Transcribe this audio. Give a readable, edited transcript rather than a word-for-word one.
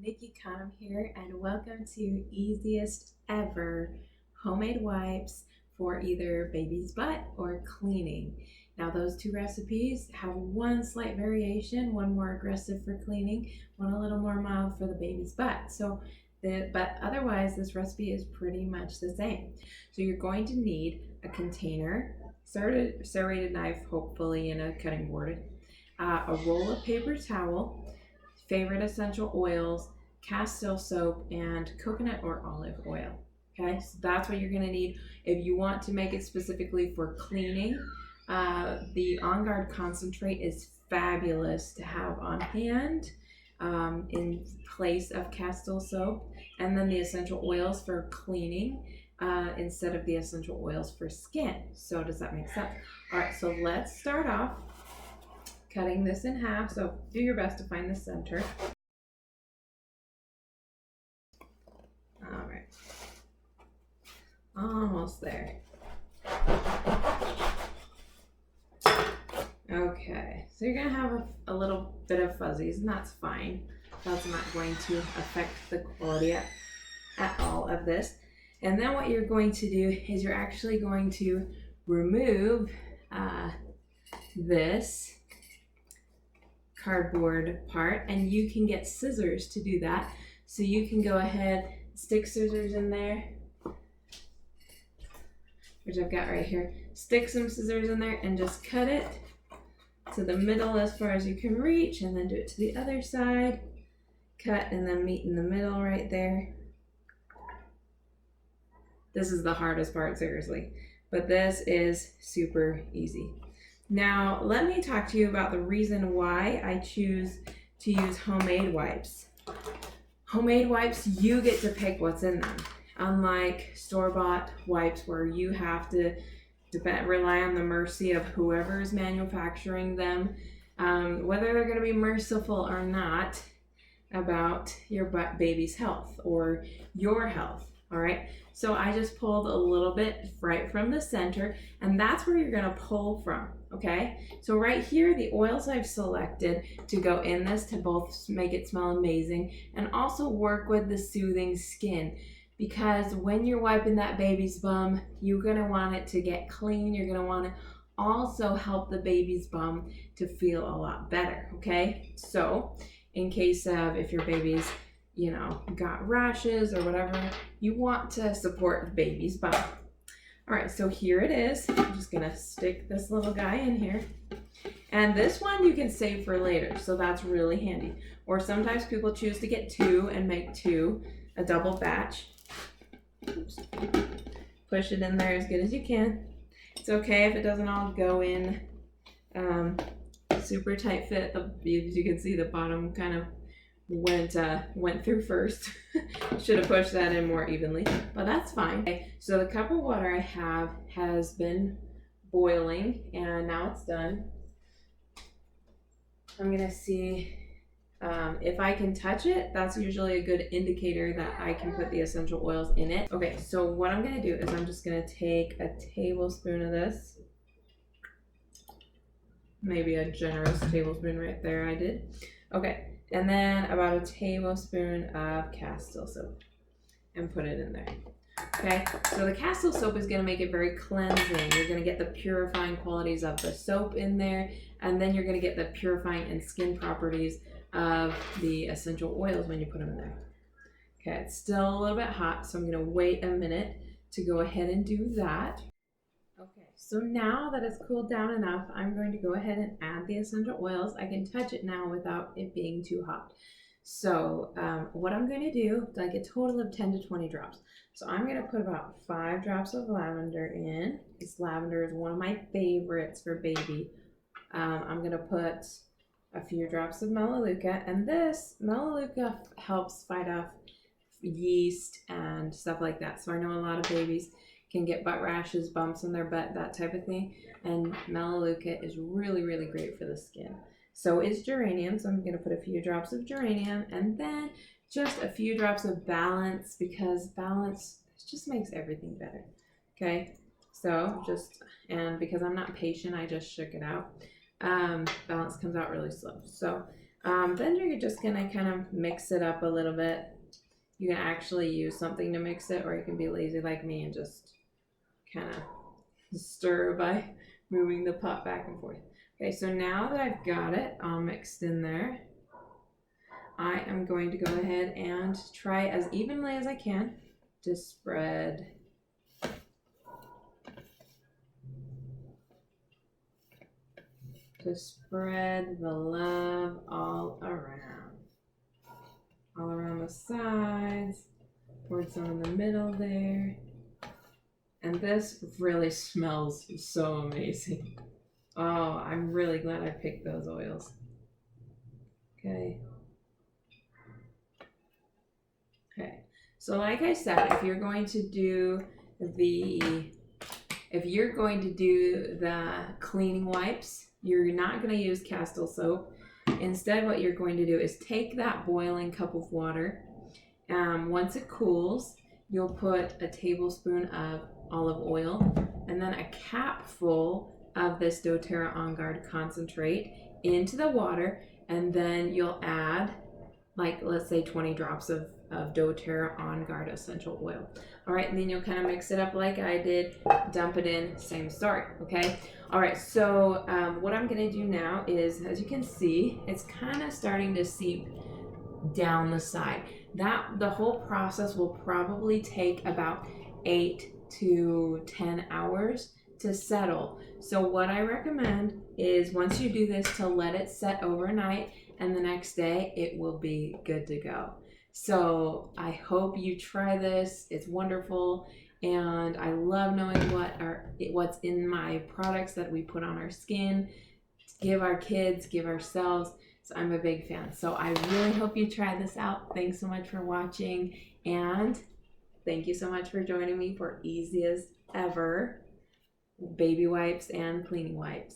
Nikki Cottom here, and welcome to Easiest Ever Homemade Wipes for either baby's butt or cleaning. Now, those two recipes have one slight variation, one more aggressive for cleaning, one a little more mild for the baby's butt. But otherwise, this recipe is pretty much the same. So you're going to need a container, serrated knife, hopefully in a cutting board, a roll of paper towel, favorite essential oils, castile soap, and coconut or olive oil. Okay, so that's what you're going to need. If you want to make it specifically for cleaning, the On Guard concentrate is fabulous to have on hand in place of castile soap, and then the essential oils for cleaning instead of the essential oils for skin. So does that make sense? All right, so let's start off cutting this in half. So do your best to find the center. All right, almost there. Okay, so you're gonna have a little bit of fuzzies, and that's fine. That's not going to affect the quality at all of this. And then what you're going to do is you're actually going to remove this cardboard part, and you can get scissors to do that. So you can go ahead, stick scissors in there, which I've got right here. Stick some scissors in there and just cut it to the middle as far as you can reach, and then do it to the other side. Cut and then meet in the middle right there. This is the hardest part, seriously, but this is super easy. Now, let me talk to you about the reason why I choose to use homemade wipes. Homemade wipes, you get to pick what's in them. Unlike store-bought wipes where you have to rely on the mercy of whoever's manufacturing them, whether they're going to be merciful or not about your baby's health or your health. All right, so I just pulled a little bit right from the center, and that's where you're going to pull from. Okay, so right here, the oils I've selected to go in this to both make it smell amazing and also work with the soothing skin. Because when you're wiping that baby's bum, you're going to want it to get clean. You're going to want to also help the baby's bum to feel a lot better. Okay, so in case of if your baby's got rashes or whatever, you want to support the baby's bum. All right, so here it is. I'm just gonna stick this little guy in here. And this one you can save for later, so that's really handy. Or sometimes people choose to get two and make two, a double batch. Oops. Push it in there as good as you can. It's okay if it doesn't all go in super tight fit. As you can see, the bottom kind of went through first. Should have pushed that in more evenly, but that's fine. Okay, so the cup of water I have has been boiling, and now it's done. I'm gonna see if I can touch it. That's usually a good indicator that I can put the essential oils in it. Okay, so what I'm gonna do is I'm just gonna take a tablespoon of this, maybe a generous tablespoon right there. I did. Okay. And then about a tablespoon of castile soap and put it in there. Okay, so the castile soap is going to make it very cleansing. You're going to get the purifying qualities of the soap in there, and then you're going to get the purifying and skin properties of the essential oils when you put them in there. Okay, it's still a little bit hot, so I'm going to wait a minute to go ahead and do that. Okay, so now that it's cooled down enough, I'm going to go ahead and add the essential oils. I can touch it now without it being too hot. So what I'm going to do is like a total of 10 to 20 drops. So I'm going to put about 5 drops of lavender in. This lavender is one of my favorites for baby. I'm going to put a few drops of melaleuca, and this melaleuca helps fight off yeast and stuff like that. So I know a lot of babies can get butt rashes, bumps in their butt, that type of thing. And melaleuca is really, really great for the skin. So is geranium, so I'm going to put a few drops of geranium, and then just a few drops of balance, because balance just makes everything better. Okay, so and because I'm not patient, I just shook it out. Balance comes out really slow. So Then you're just gonna kind of mix it up a little bit. You can actually use something to mix it, or you can be lazy like me and just kind of stir by moving the pot back and forth. Okay, so now that I've got it all mixed in there, I am going to go ahead and try as evenly as I can to spread the love all around the sides, poured some in the middle there. And this really smells so amazing. Oh, I'm really glad I picked those oils. Okay. So like I said, if you're going to do the cleaning wipes, you're not going to use Castile soap. Instead, what you're going to do is take that boiling cup of water. Once it cools, you'll put a tablespoon of olive oil and then a capful of this doTERRA On Guard concentrate into the water, and then you'll add, like, let's say 20 drops of doTERRA On Guard essential oil. All right, and then you'll kind of mix it up like I did, dump it in, same story, okay? All right, so what I'm gonna do now is, as you can see, it's kind of starting to seep down the side. The whole process will probably take about 8 to 10 hours to settle. So what I recommend is, once you do this, to let it set overnight, and the next day it will be good to go. So I hope you try this. It's wonderful, and I love knowing what's in my products that we put on our skin, give our kids, give ourselves. So I'm a big fan. So I really hope you try this out. Thanks so much for watching, and thank you so much for joining me for easiest ever baby wipes and cleaning wipes.